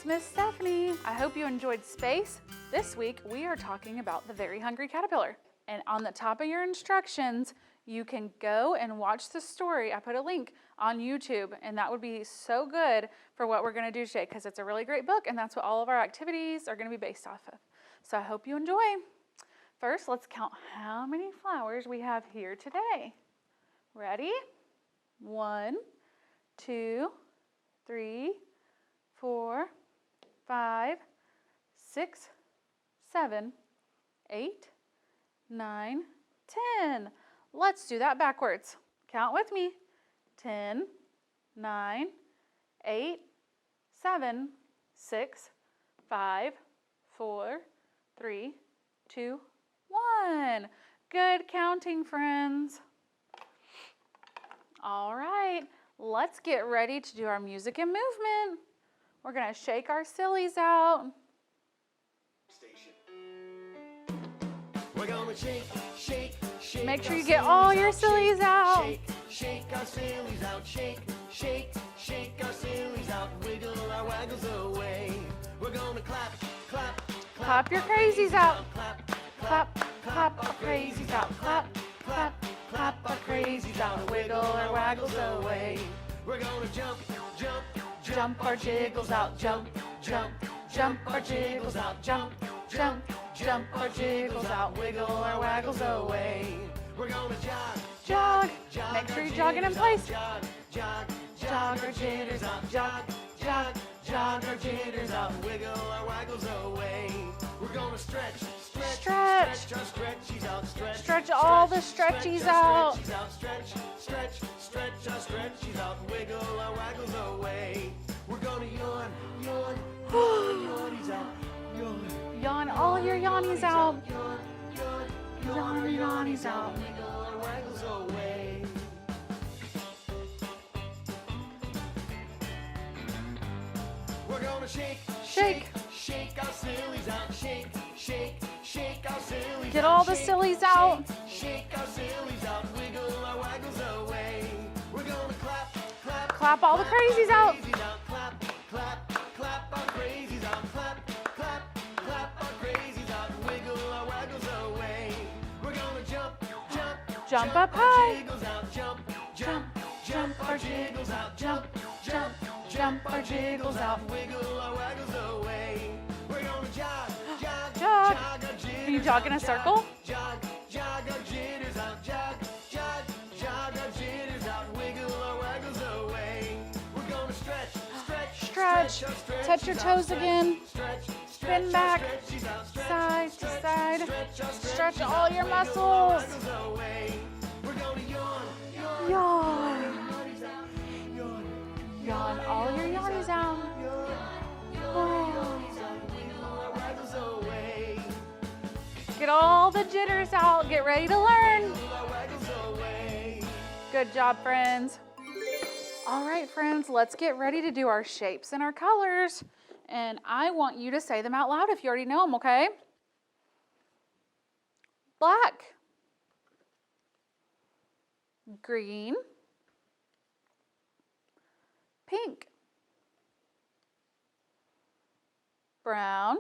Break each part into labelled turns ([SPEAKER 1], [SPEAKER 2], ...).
[SPEAKER 1] It's Miss Stephanie. I hope you enjoyed space. This week we are talking about the Very Hungry Caterpillar. And on the top of your instructions, you can go and watch the story. I put a link on YouTube, and that would be so good for what we're going to do today because it's a really great book, and that's what all of our activities are going to be based off of. So I hope you enjoy. First, let's count how many flowers we have here today. Ready? 1, 2, 3, 4, 5, 6, 7, 8, 9, 10. Let's do that backwards. Count with me. 10, 9, 8, 7, 6, 5, 4, 3, 2, 1. Good counting, friends. All right, let's get ready to do our music and movement. We're gonna shake our sillies out.
[SPEAKER 2] We're gonna shake, shake, shake.
[SPEAKER 1] Make sure you get all your sillies out.
[SPEAKER 2] Shake, shake our sillies out. Shake, shake, shake our sillies out. Wiggle our waggles away. We're gonna clap, clap,
[SPEAKER 1] Clap your crazies out.
[SPEAKER 2] clap,
[SPEAKER 1] Clap, clap our crazies out. Clap, clap, clap our crazies out. Wiggle our waggles away.
[SPEAKER 2] We're gonna jump, jump,
[SPEAKER 1] Jump our jiggles out. Jump, jump, jump our jiggles out. Jump, jump, jump our jiggles out. Wiggle our waggles away.
[SPEAKER 2] We're gonna jog,
[SPEAKER 1] Jog.
[SPEAKER 2] jog.
[SPEAKER 1] Make sure you're jogging in place.
[SPEAKER 2] Jog, jog,
[SPEAKER 1] Jog our jitters out. Jog, jog, jog our jitters out.
[SPEAKER 2] wiggle our waggles away. We're gonna stretch, stretch,
[SPEAKER 1] Stretch.
[SPEAKER 2] stretch our stretchies out. Stretch,
[SPEAKER 1] Stretch all the
[SPEAKER 2] stretch
[SPEAKER 1] stretchies
[SPEAKER 2] our
[SPEAKER 1] out.
[SPEAKER 2] stretchies out. Stretch, stretch, stretch our stretchies out. Wiggle our waggles away. We're gonna yawn, yawn, yawnies out. Yawn,
[SPEAKER 1] Yawn all your yawnies out.
[SPEAKER 2] yawn, yawn,
[SPEAKER 1] Yawn your yawnies out.
[SPEAKER 2] wiggle our waggles away. We're gonna shake,
[SPEAKER 1] Shake.
[SPEAKER 2] shake our sillies out. Shake, shake, shake our sillies
[SPEAKER 1] Get
[SPEAKER 2] out.
[SPEAKER 1] all the
[SPEAKER 2] Shake,
[SPEAKER 1] sillies out.
[SPEAKER 2] shake our sillies out. Wiggle our waggles away. We're gonna clap, clap,
[SPEAKER 1] Clap all the crazies out.
[SPEAKER 2] crazies out. Clap, clap, clap our crazies out. Clap, clap, clap our crazies out. Wiggle our waggles away. We're gonna jump, jump,
[SPEAKER 1] Jump up
[SPEAKER 2] our
[SPEAKER 1] high.
[SPEAKER 2] jiggles out. Jump,
[SPEAKER 1] Jump,
[SPEAKER 2] jump our jiggles out.
[SPEAKER 1] Jump, jump, jump our jiggles out.
[SPEAKER 2] Wiggle our waggles away. We're gonna jog, jog,
[SPEAKER 1] Jog.
[SPEAKER 2] our jitters
[SPEAKER 1] Can you jog in a
[SPEAKER 2] out.
[SPEAKER 1] circle?
[SPEAKER 2] Jog, jog our jitters out. Jog, jog, jog our jitters out. Wiggle our waggles away. We're gonna stretch, stretch,
[SPEAKER 1] Stretch.
[SPEAKER 2] our stretchies
[SPEAKER 1] Touch your
[SPEAKER 2] out.
[SPEAKER 1] toes
[SPEAKER 2] Stretch,
[SPEAKER 1] again.
[SPEAKER 2] Stretch,
[SPEAKER 1] Spin
[SPEAKER 2] stretch
[SPEAKER 1] back.
[SPEAKER 2] our stretchies out. Stretch,
[SPEAKER 1] Side to
[SPEAKER 2] stretch,
[SPEAKER 1] side.
[SPEAKER 2] stretch our
[SPEAKER 1] Stretch
[SPEAKER 2] stretchies
[SPEAKER 1] all
[SPEAKER 2] out.
[SPEAKER 1] your
[SPEAKER 2] Wiggle our
[SPEAKER 1] muscles.
[SPEAKER 2] waggles away. We're gonna yawn, yawn,
[SPEAKER 1] Yawn.
[SPEAKER 2] yawnies out. Yawn,
[SPEAKER 1] Yawn all your yawnies out. Get all the jitters out. Get ready to learn. Good job, friends. All right, friends, let's get ready to do our shapes and our colors. And I want you to say them out loud if you already know them, okay? Black. Green. Pink. Brown.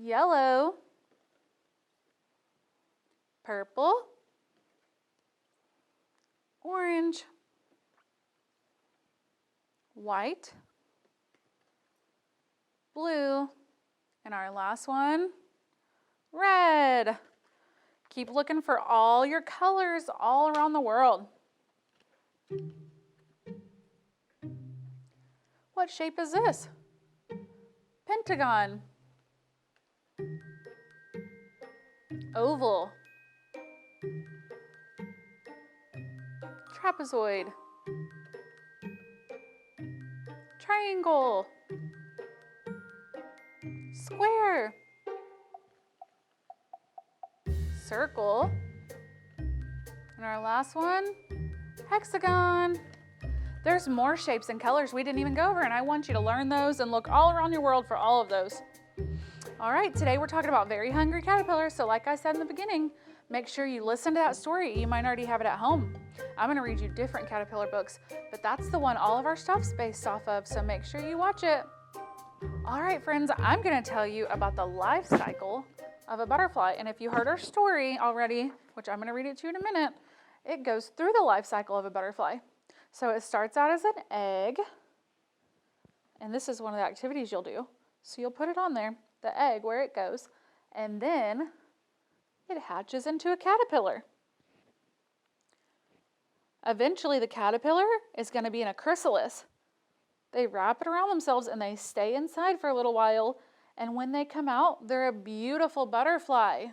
[SPEAKER 1] Yellow. Purple. Orange. White. Blue. And our last one, red. Keep looking for all your colors all around the world. What shape is this? Pentagon. Oval. Trapezoid. Triangle. Square. Circle. And our last one, hexagon. There's more shapes and colors we didn't even go over, and I want you to learn those and look all around your world for all of those. All right, today we're talking about very hungry caterpillars. So like I said in the beginning, Make sure you listen to that story. You might already have it at home. I'm going to read you different caterpillar books, but that's the one all of our stuff's based off of, so make sure you watch it. All right, friends, I'm going to tell you about the life cycle of a butterfly. And if you heard our story already, which I'm going to read it to you in a minute, it goes through the life cycle of a butterfly. So it starts out as an egg, and this is one of the activities you'll do. So you'll put it on there, the egg, where it goes, and then it hatches into a caterpillar. Eventually, the caterpillar is going to be in a chrysalis. They wrap it around themselves and they stay inside for a little while, and when they come out, they're a beautiful butterfly.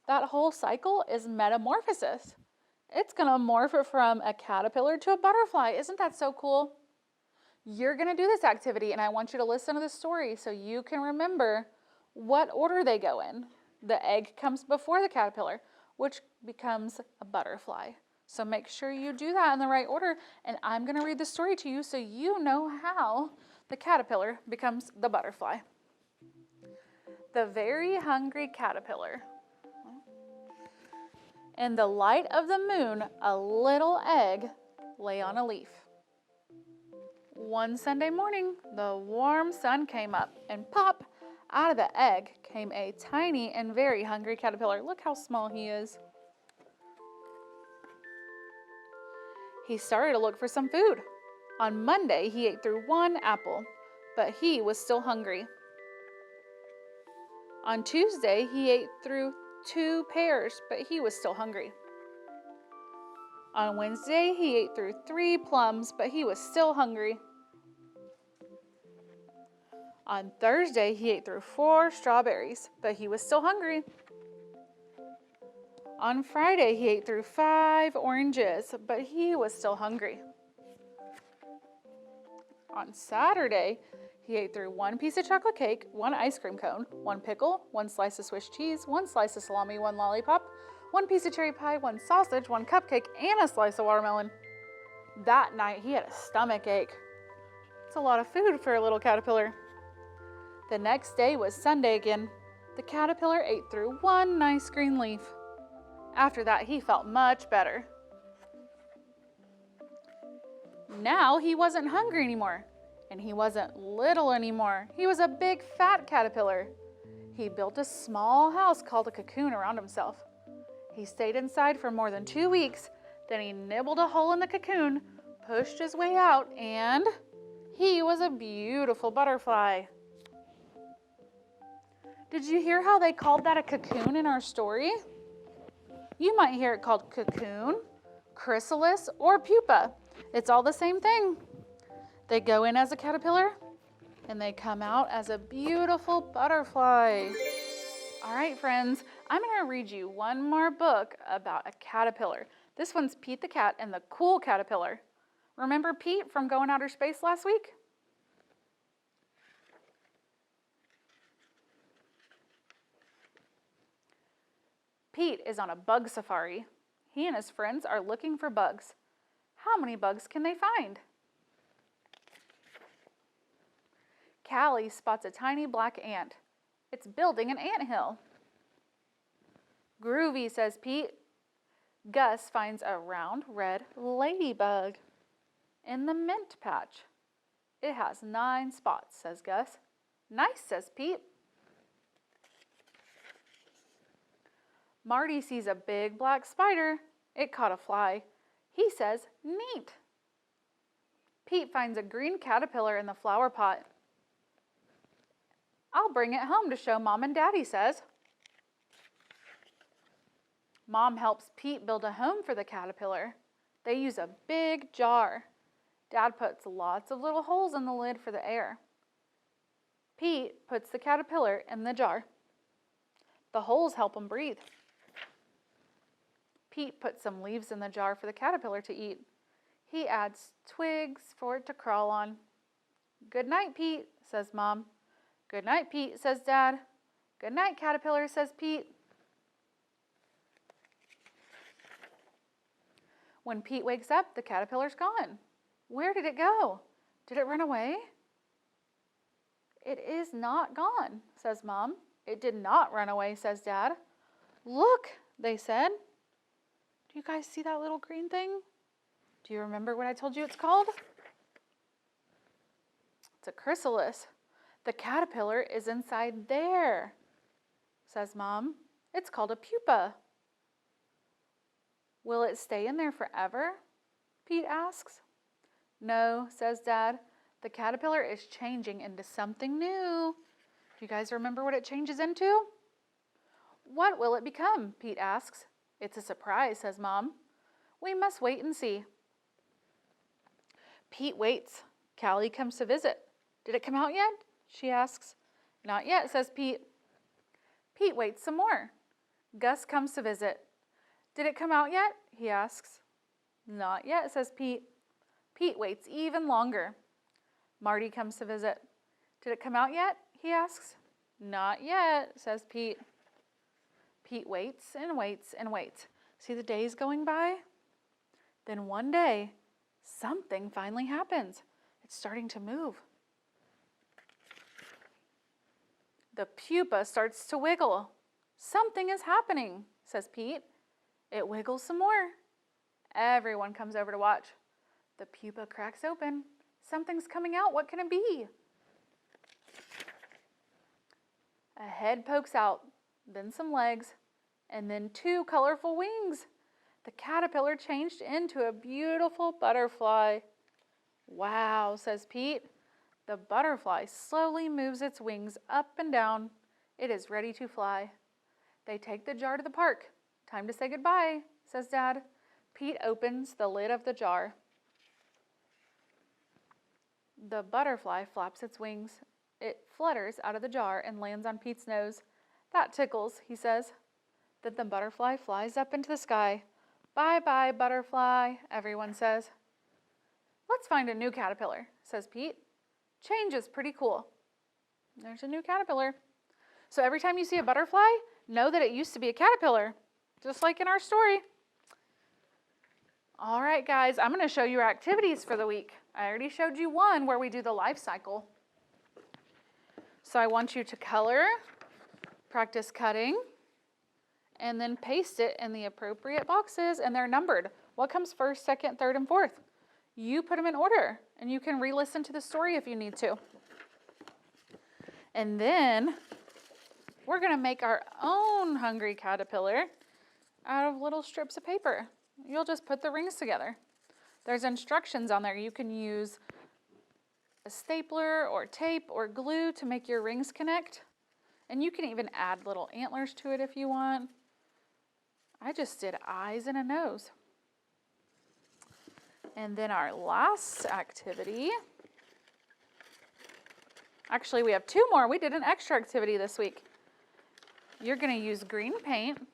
[SPEAKER 1] That whole cycle is metamorphosis. It's going to morph from a caterpillar to a butterfly. Isn't that so cool? You're going to do this activity, and I want you to listen to the story so you can remember what order they go in. The egg comes before the caterpillar, which becomes a butterfly. So make sure you do that in the right order, and I'm going to read the story to you so you know how the caterpillar becomes the butterfly. The very hungry caterpillar. In the light of the moon, a little egg lay on a leaf. One Sunday morning, the warm sun came up, and pop, out of the egg came a tiny and very hungry caterpillar. Look how small he is. He started to look for some food. On Monday, he ate through one apple, but he was still hungry. On Tuesday, he ate through 2 pears, but he was still hungry. On Wednesday, he ate through 3 plums, but he was still hungry. On Thursday, he ate through 4 strawberries, but he was still hungry. On Friday, he ate through 5 oranges, but he was still hungry. On Saturday, he ate through 1 piece of chocolate cake, 1 ice cream cone, 1 pickle, 1 slice of Swiss cheese, 1 slice of salami, 1 lollipop, 1 piece of cherry pie, 1 sausage, 1 cupcake, and a slice of watermelon. That night, he had a stomach ache. It's a lot of food for a little caterpillar. The next day was Sunday again. The caterpillar ate through 1 nice green leaf. After that, he felt much better. Now he wasn't hungry anymore, and he wasn't little anymore. He was a big fat caterpillar. He built a small house called a cocoon around himself. He stayed inside for more than 2 weeks. Then he nibbled a hole in the cocoon, pushed his way out, and he was a beautiful butterfly. Did you hear how they called that a cocoon in our story? You might hear it called cocoon, chrysalis, or pupa. It's all the same thing. They go in as a caterpillar, and they come out as a beautiful butterfly. All right, friends, I'm going to read you one more book about a caterpillar. This one's Pete the Cat and the Cool Caterpillar. Remember Pete from Going Outer Space last week? Pete is on a bug safari. He and his friends are looking for bugs. How many bugs can they find? Callie spots a tiny black ant. It's building an anthill. Groovy, says Pete. Gus finds a round red ladybug in the mint patch. It has 9 spots, says Gus. Nice, says Pete. Marty sees a big black spider. It caught a fly. He says, neat. Pete finds a green caterpillar in the flower pot. I'll bring it home to show Mom and Dad, he says. Mom helps Pete build a home for the caterpillar. They use a big jar. Dad puts lots of little holes in the lid for the air. Pete puts the caterpillar in the jar. The holes help him breathe. Pete puts some leaves in the jar for the caterpillar to eat. He adds twigs for it to crawl on. Good night, Pete, says Mom. Good night, Pete, says Dad. Good night, caterpillar, says Pete. When Pete wakes up, the caterpillar's gone. Where did it go? Did it run away? It is not gone, says Mom. It did not run away, says Dad. Look, they said. Do you guys see that little green thing? Do you remember what I told you it's called? It's a chrysalis. The caterpillar is inside there, says Mom. It's called a pupa. Will it stay in there forever? Pete asks. No, says Dad. The caterpillar is changing into something new. Do you guys remember what it changes into? What will it become? Pete asks. It's a surprise, says Mom. We must wait and see. Pete waits. Callie comes to visit. Did it come out yet? She asks. Not yet, says Pete. Pete waits some more. Gus comes to visit. Did it come out yet? He asks. Not yet, says Pete. Pete waits even longer. Marty comes to visit. Did it come out yet? He asks. Not yet, says Pete. Pete waits and waits and waits. See the days going by? Then one day, something finally happens. It's starting to move. The pupa starts to wiggle. Something is happening, says Pete. It wiggles some more. Everyone comes over to watch. The pupa cracks open. Something's coming out. What can it be? A head pokes out, then some legs, and then 2 colorful wings. The caterpillar changed into a beautiful butterfly. Wow, says Pete. The butterfly slowly moves its wings up and down. It is ready to fly. They take the jar to the park. Time to say goodbye, says Dad. Pete opens the lid of the jar. The butterfly flaps its wings. It flutters out of the jar and lands on Pete's nose. That tickles, he says. Then the butterfly flies up into the sky. Bye-bye, butterfly, everyone says. Let's find a new caterpillar, says Pete. Change is pretty cool. There's a new caterpillar. So every time you see a butterfly, know that it used to be a caterpillar, just like in our story. All right, guys, I'm going to show you our activities for the week. I already showed you one where we do the life cycle. So I want you to color, practice cutting, and then paste it in the appropriate boxes, and they're numbered. What comes first, second, third, and fourth? You put them in order, and you can re-listen to the story if you need to. And then we're going to make our own hungry caterpillar out of little strips of paper. You'll just put the rings together. There's instructions on there. You can use a stapler or tape or glue to make your rings connect. And you can even add little antlers to it if you want. I just did eyes and a nose. And then our last activity. Actually, we have 2 more. We did an extra activity this week. You're going to use green paint.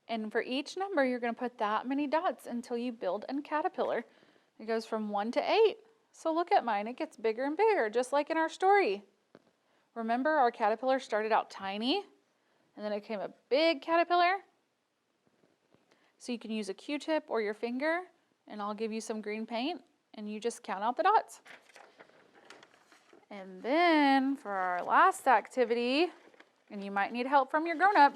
[SPEAKER 1] And for each number, you're going to put that many dots until you build a caterpillar. It goes from 1 to 8. So look at mine. It gets bigger and bigger, just like in our story. Remember, our caterpillar started out tiny, and then it became a big caterpillar. So you can use a Q-tip or your finger, and I'll give you some green paint, and you just count out the dots. And then for our last activity, and you might need help from your grown-up,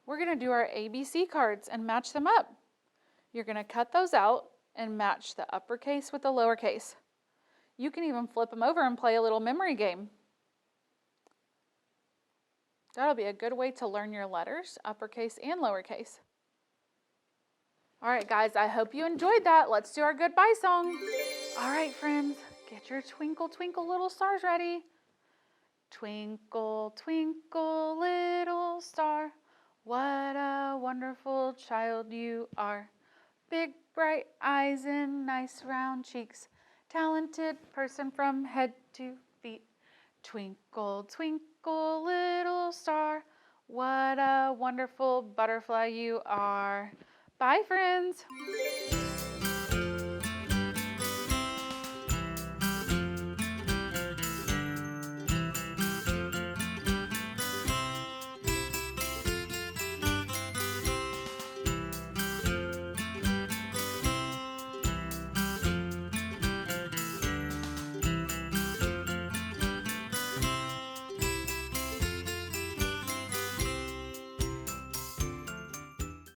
[SPEAKER 1] we're going to do our ABC cards and match them up. You're going to cut those out and match the uppercase with the lowercase. You can even flip them over and play a little memory game. That'll be a good way to learn your letters, uppercase and lowercase. All right, guys, I hope you enjoyed that. Let's do our goodbye song. All right, friends, get your twinkle, twinkle, little stars ready. Twinkle, twinkle, little star, what a wonderful child you are. Big, bright eyes and nice round cheeks, talented person from head to feet. Twinkle, twinkle, little star, what a wonderful butterfly you are. Bye, friends.